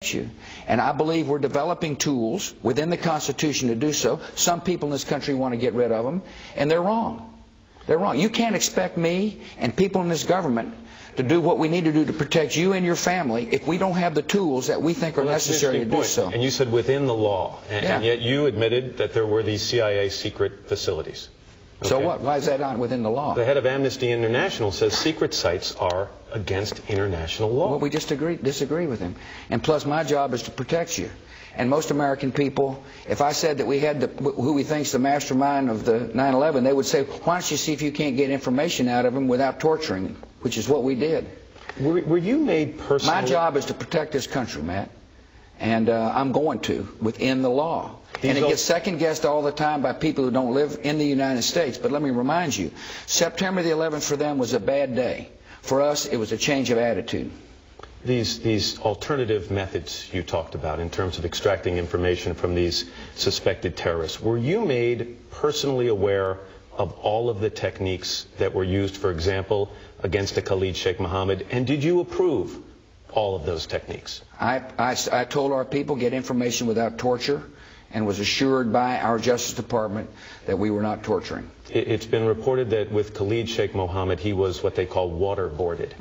protect you. And I believe we're developing tools within the Constitution to do so. Some people in this country want to get rid of them, and they're wrong. They're wrong. You can't expect me and people in this government to do what we need to do to protect you and your family if we don't have the tools that we think are necessary to do so. And you said within the law, and yet you admitted that there were these CIA secret facilities. Okay. So what? Why is that not within the law? The head of Amnesty International says secret sites are against international law. Well, we just disagree with him. And plus, my job is to protect you. And most American people, if I said that we had who we think's the mastermind of the 9/11, they would say, why don't you see if you can't get information out of him without torturing him, which is what we did. Were you made personally? My job is to protect this country, Matt. And I'm going to, within the law. And it gets second-guessed all the time by people who don't live in the United States. But let me remind you, September the 11th for them was a bad day. For us, it was a change of attitude. These alternative methods you talked about in terms of extracting information from these suspected terrorists, were you made personally aware of all of the techniques that were used, for example, against the Khalid Sheikh Mohammed, and did you approve all of those techniques? I told our people get information without torture, and was assured by our Justice Department that we were not torturing. It's been reported that with Khalid Sheikh Mohammed, he was what they call waterboarded.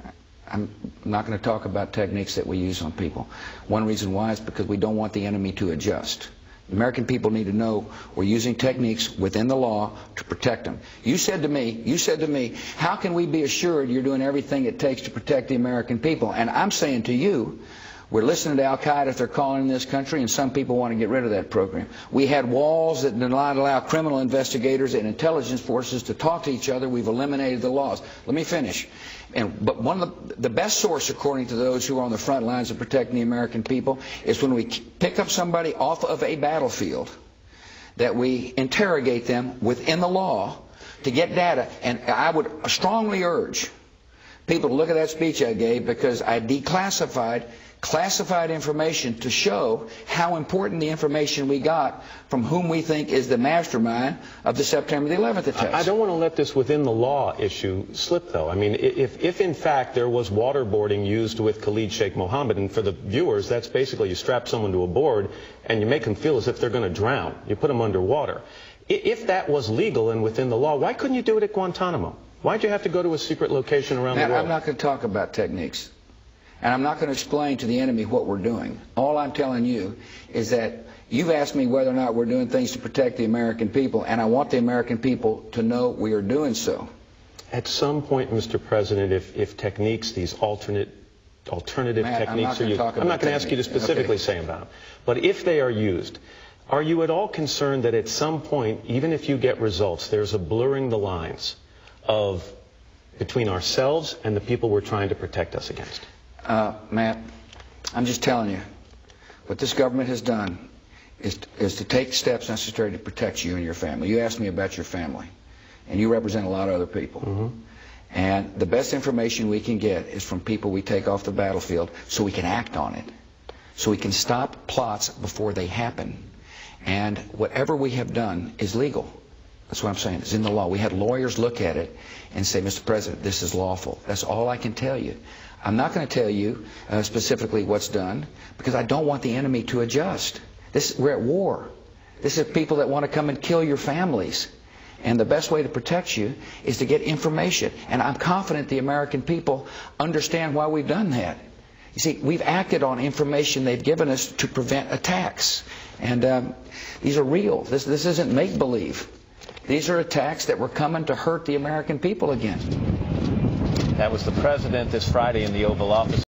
I'm not going to talk about techniques that we use on people. One reason why is because we don't want the enemy to adjust. The American people need to know we're using techniques within the law to protect them. You said to me, how can we be assured you're doing everything it takes to protect the American people? And I'm saying to you, we're listening to Al-Qaeda if they're calling in this country, and some people want to get rid of that program. We had walls that did not allow criminal investigators and intelligence forces to talk to each other. We've eliminated the laws. Let me finish. But one of the best source, according to those who are on the front lines of protecting the American people, is when we pick up somebody off of a battlefield, that we interrogate them within the law to get data. And I would strongly urge people to look at that speech I gave, because I declassified classified information to show how important the information we got from whom we think is the mastermind of the September the 11th attacks. I don't want to let this within the law issue slip, though. I mean, if in fact there was waterboarding used with Khalid Sheikh Mohammed, and for the viewers, that's basically you strap someone to a board and you make them feel as if they're going to drown. You put them underwater. If that was legal and within the law, why couldn't you do it at Guantanamo? Why'd you have to go to a secret location around the world? I'm not going to talk about techniques. And I'm not going to explain to the enemy what we're doing. All I'm telling you is that you've asked me whether or not we're doing things to protect the American people, and I want the American people to know we are doing so. At some point, Mr. President, if techniques, these alternative techniques are used, I'm not going to ask you to specifically say about them, but if they are used, are you at all concerned that at some point, even if you get results, there's a blurring the lines between ourselves and the people we're trying to protect us against? Matt, I'm just telling you, what this government has done is to take steps necessary to protect you and your family. You asked me about your family, and you represent a lot of other people. Mm-hmm. And the best information we can get is from people we take off the battlefield, so we can act on it, so we can stop plots before they happen. And whatever we have done is legal. That's what I'm saying. It's in the law. We had lawyers look at it and say, Mr. President, this is lawful. That's all I can tell you. I'm not going to tell you specifically what's done, because I don't want the enemy to adjust. We're at war. This is people that want to come and kill your families. And the best way to protect you is to get information. And I'm confident the American people understand why we've done that. You see, we've acted on information they've given us to prevent attacks. And these are real. This isn't make-believe. These are attacks that were coming to hurt the American people again. That was the president this Friday in the Oval Office.